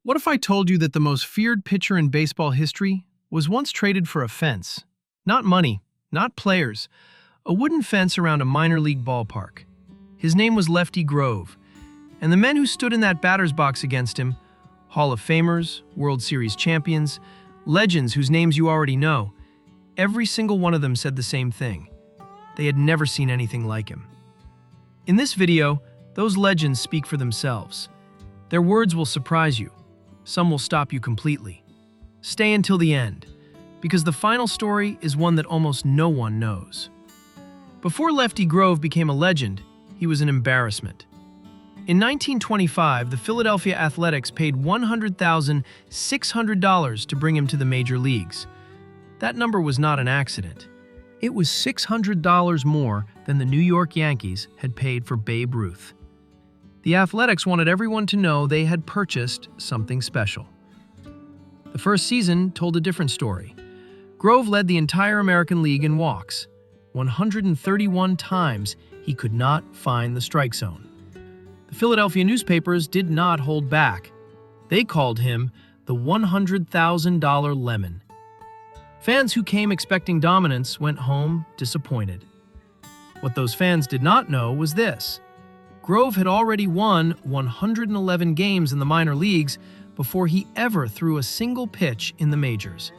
What if I told you that the most feared pitcher in baseball history was once traded for a fence? Not money, not players, a wooden fence around a minor league ballpark. His name was Lefty Grove, and the men who stood in that batter's box against him, Hall of Famers, World Series champions, legends whose names you already know, every single one of them said the same thing. They had never seen anything like him. In this video, those legends speak for themselves. Their words will surprise you. Some will stop you completely. Stay until the end, because the final story is one that almost no one knows. Before Lefty Grove became a legend, he was an embarrassment. In 1925, the Philadelphia Athletics paid $100,600 to bring him to the major leagues. That number was not an accident. It was $600 more than the New York Yankees had paid for Babe Ruth. The Athletics wanted everyone to know they had purchased something special. The first season told a different story. Grove led the entire American League in walks. 131 times he could not find the strike zone. The Philadelphia newspapers did not hold back. They called him the $100,000 Lemon. Fans who came expecting dominance went home disappointed. What those fans did not know was this: Grove had already won 111 games in the minor leagues before he ever threw a single pitch in the majors.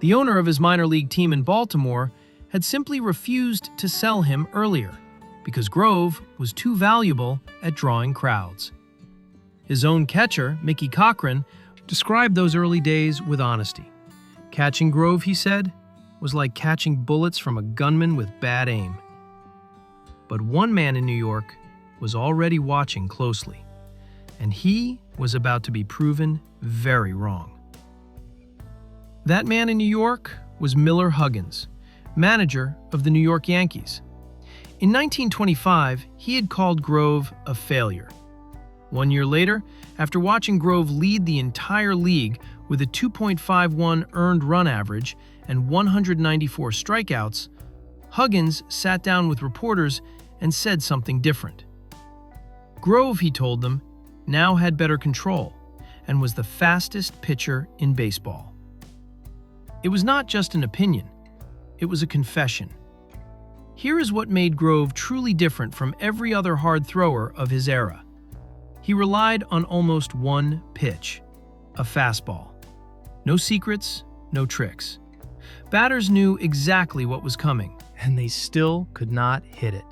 The owner of his minor league team in Baltimore had simply refused to sell him earlier because Grove was too valuable at drawing crowds. His own catcher, Mickey Cochrane, described those early days with honesty. Catching Grove, he said, was like catching bullets from a gunman with bad aim. But one man in New York was already watching closely, and he was about to be proven very wrong. That man in New York was Miller Huggins, manager of the New York Yankees. In 1925, he had called Grove a failure. 1 year later, after watching Grove lead the entire league with a 2.51 earned run average and 194 strikeouts, Huggins sat down with reporters and said something different. Grove, he told them, now had better control and was the fastest pitcher in baseball. It was not just an opinion, it was a confession. Here is what made Grove truly different from every other hard thrower of his era. He relied on almost one pitch, a fastball. No secrets, no tricks. Batters knew exactly what was coming, and they still could not hit it.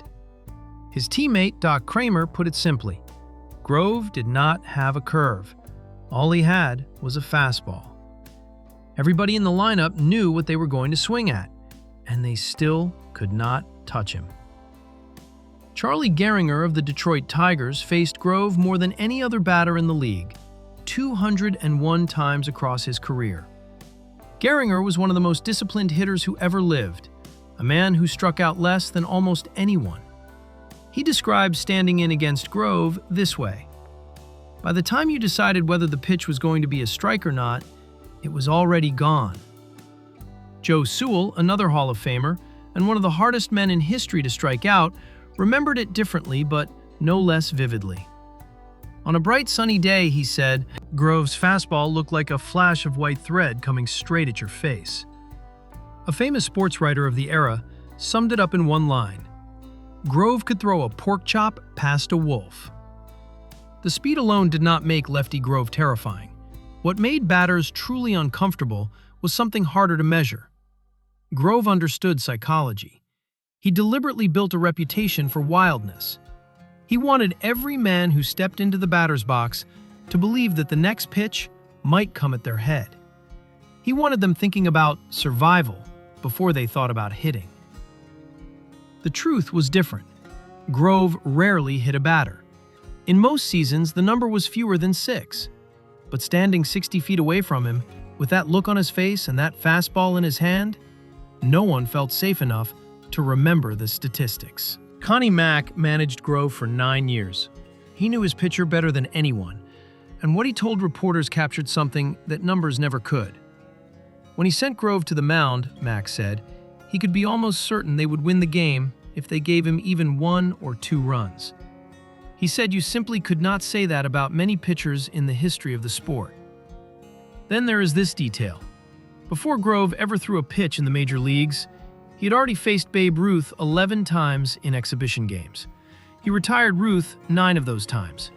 His teammate, Doc Kramer, put it simply: Grove did not have a curve. All he had was a fastball. Everybody in the lineup knew what they were going to swing at, and they still could not touch him. Charlie Gehringer of the Detroit Tigers faced Grove more than any other batter in the league, 201 times across his career. Gehringer was one of the most disciplined hitters who ever lived, a man who struck out less than almost anyone. He described standing in against Grove this way: by the time you decided whether the pitch was going to be a strike or not, it was already gone. Joe Sewell, another Hall of Famer, and one of the hardest men in history to strike out, remembered it differently but no less vividly. On a bright sunny day, he said, Grove's fastball looked like a flash of white thread coming straight at your face. A famous sports writer of the era summed it up in one line: Grove could throw a pork chop past a wolf. The speed alone did not make Lefty Grove terrifying. What made batters truly uncomfortable was something harder to measure. Grove understood psychology. He deliberately built a reputation for wildness. He wanted every man who stepped into the batter's box to believe that the next pitch might come at their head. He wanted them thinking about survival before they thought about hitting. The truth was different. Grove rarely hit a batter. In most seasons, the number was fewer than 6. But standing 60 feet away from him, with that look on his face and that fastball in his hand, no one felt safe enough to remember the statistics. Connie Mack managed Grove for 9 years. He knew his pitcher better than anyone, and what he told reporters captured something that numbers never could. When he sent Grove to the mound, Mack said, he could be almost certain they would win the game if they gave him even 1 or 2 runs. He He said you simply could not say that about many pitchers in the history of the sport. Then there is this detail. Before Grove ever threw a pitch in the major leagues, he had already faced Babe Ruth 11 times in exhibition games. He retired Ruth 9 of those times.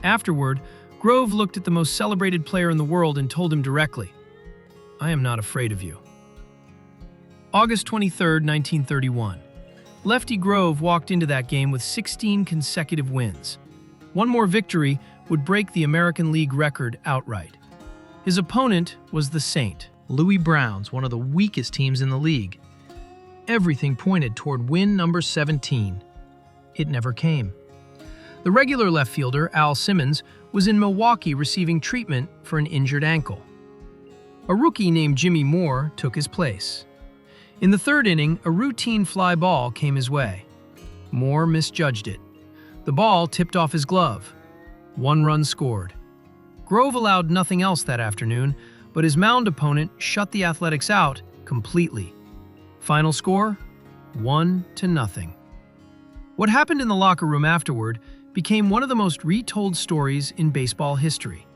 Afterward, Grove looked at the most celebrated player in the world and told him directly, "I am not afraid of you." August 23, 1931. Lefty Grove walked into that game with 16 consecutive wins. One more victory would break the American League record outright. His opponent was the Saint Louis Browns, one of the weakest teams in the league. Everything pointed toward win number 17. It never came. The regular left fielder, Al Simmons, was in Milwaukee receiving treatment for an injured ankle. A rookie named Jimmy Moore took his place. In the third inning, a routine fly ball came his way. Moore misjudged it. The ball tipped off his glove. 1 run scored. Grove allowed nothing else that afternoon, but his mound opponent shut the Athletics out completely. Final score? 1-0. What happened in the locker room afterward became one of the most retold stories in baseball history.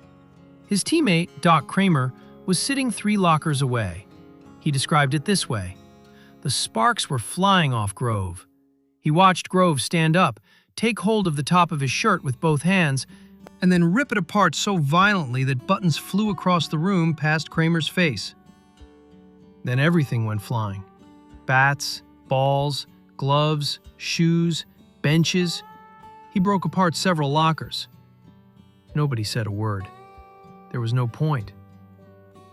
His teammate, Doc Kramer, was sitting 3 lockers away. He described it this way. The sparks were flying off Grove. He watched Grove stand up, take hold of the top of his shirt with both hands, and then rip it apart so violently that buttons flew across the room past Kramer's face. Then everything went flying. Bats, balls, gloves, shoes, benches. He broke apart several lockers. Nobody said a word. There was no point.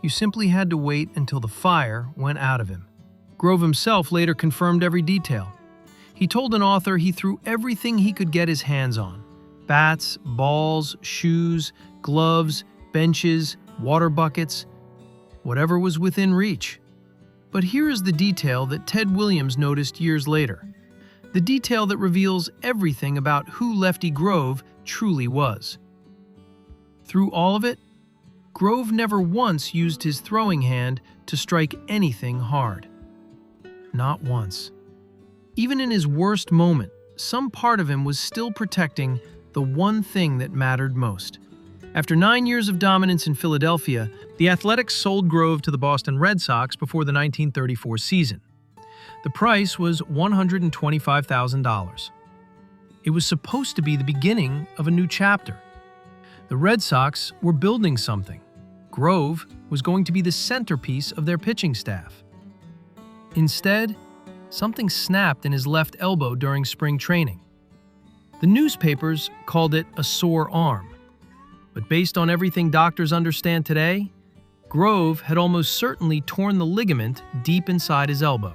You simply had to wait until the fire went out of him. Grove himself later confirmed every detail. He told an author he threw everything he could get his hands on. Bats, balls, shoes, gloves, benches, water buckets, whatever was within reach. But here is the detail that Ted Williams noticed years later. The detail that reveals everything about who Lefty Grove truly was. Through all of it, Grove never once used his throwing hand to strike anything hard. Not once. Even in his worst moment, some part of him was still protecting the one thing that mattered most. After 9 years of dominance in Philadelphia, the Athletics sold Grove to the Boston Red Sox before the 1934 season. The price was $125,000. It was supposed to be the beginning of a new chapter. The Red Sox were building something. Grove was going to be the centerpiece of their pitching staff. Instead, something snapped in his left elbow during spring training. The newspapers called it a sore arm. But based on everything doctors understand today, Grove had almost certainly torn the ligament deep inside his elbow.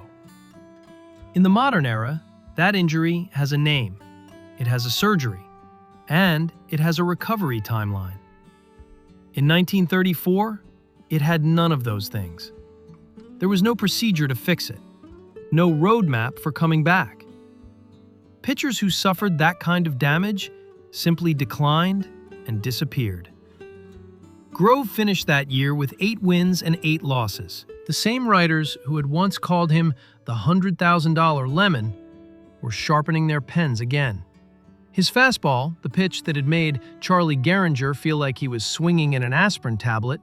In the modern era, that injury has a name, it has a surgery, and it has a recovery timeline. In 1934, it had none of those things. There was no procedure to fix it, no roadmap for coming back. Pitchers who suffered that kind of damage simply declined and disappeared. Grove finished that year with 8 wins and 8 losses. The same writers who had once called him the $100,000 lemon were sharpening their pens again. His fastball, the pitch that had made Charlie Gehringer feel like he was swinging in an aspirin tablet,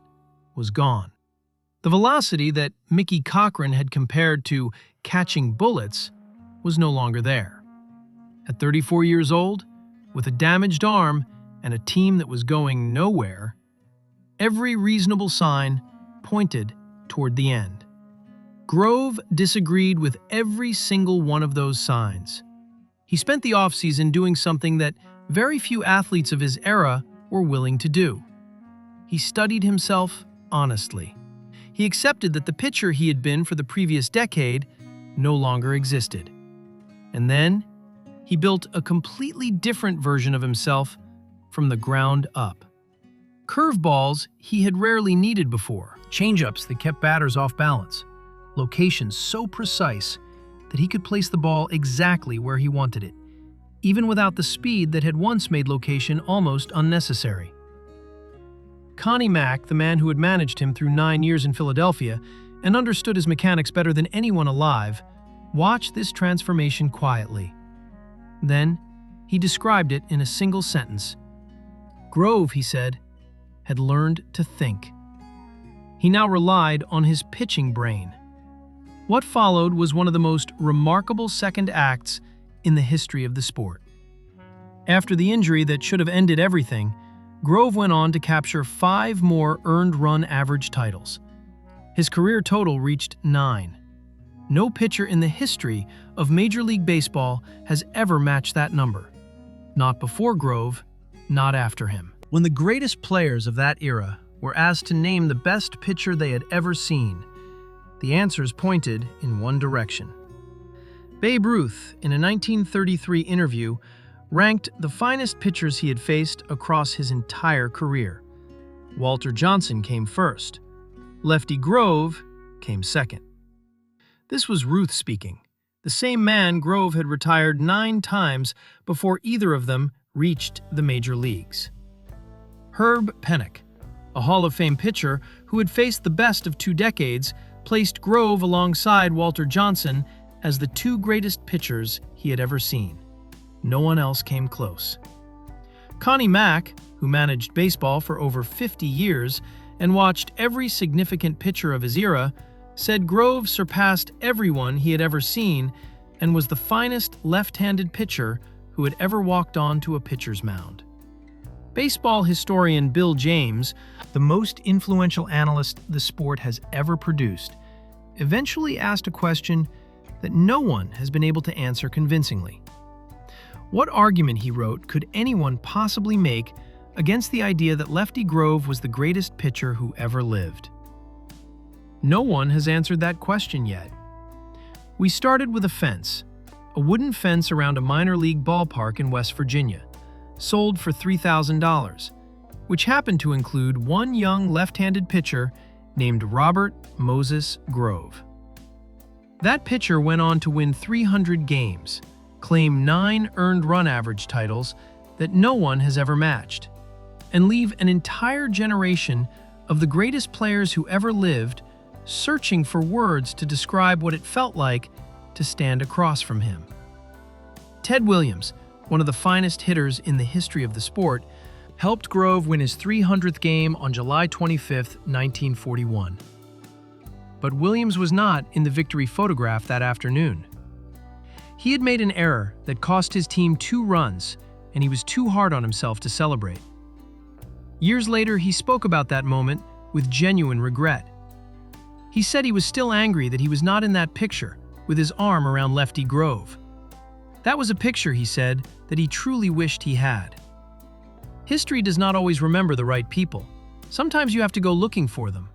was gone. The velocity that Mickey Cochrane had compared to catching bullets was no longer there. At 34 years old, with a damaged arm and a team that was going nowhere, every reasonable sign pointed toward the end. Grove disagreed with every single one of those signs. He spent the offseason doing something that very few athletes of his era were willing to do. He studied himself honestly. He accepted that the pitcher he had been for the previous decade no longer existed. And then, he built a completely different version of himself from the ground up. Curveballs he had rarely needed before, changeups that kept batters off balance, locations so precise that he could place the ball exactly where he wanted it, even without the speed that had once made location almost unnecessary. Connie Mack, the man who had managed him through 9 years in Philadelphia and understood his mechanics better than anyone alive, watched this transformation quietly. Then, He described it in a single sentence. Grove, he said, had learned to think. He now relied on his pitching brain. What followed was one of the most remarkable second acts in the history of the sport. After the injury that should have ended everything, Grove went on to capture 5 more earned run average titles. His career total reached 9. No pitcher in the history of Major League Baseball has ever matched that number. Not before Grove, not after him. When the greatest players of that era were asked to name the best pitcher they had ever seen, the answers pointed in one direction. Babe Ruth, in a 1933 interview, ranked the finest pitchers he had faced across his entire career. Walter Johnson came first. Lefty Grove came second. This was Ruth speaking, the same man Grove had retired 9 times before either of them reached the major leagues. Herb Pennock, a Hall of Fame pitcher who had faced the best of 2 decades, placed Grove alongside Walter Johnson as the 2 greatest pitchers he had ever seen. No one else came close. Connie Mack, who managed baseball for over 50 years and watched every significant pitcher of his era, said Grove surpassed everyone he had ever seen and was the finest left-handed pitcher who had ever walked onto a pitcher's mound. Baseball historian Bill James, the most influential analyst the sport has ever produced, eventually asked a question that no one has been able to answer convincingly. What argument, he wrote, could anyone possibly make against the idea that Lefty Grove was the greatest pitcher who ever lived? No one has answered that question yet. We started with a fence, a wooden fence around a minor league ballpark in West Virginia, sold for $3,000, which happened to include one young left-handed pitcher named Robert Moses Grove. That pitcher went on to win 300 games, claim 9 earned run average titles that no one has ever matched, and leave an entire generation of the greatest players who ever lived searching for words to describe what it felt like to stand across from him. Ted Williams, one of the finest hitters in the history of the sport, helped Grove win his 300th game on July 25, 1941. But Williams was not in the victory photograph that afternoon. He had made an error that cost his team 2 runs, and he was too hard on himself to celebrate. Years later, he spoke about that moment with genuine regret. He said he was still angry that he was not in that picture with his arm around Lefty Grove. That was a picture, he said, that he truly wished he had. History does not always remember the right people. Sometimes you have to go looking for them.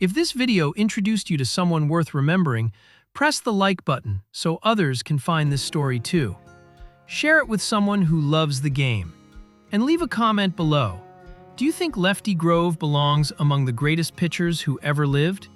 If this video introduced you to someone worth remembering, press the like button so others can find this story too. Share it with someone who loves the game. And leave a comment below. Do you think Lefty Grove belongs among the greatest pitchers who ever lived?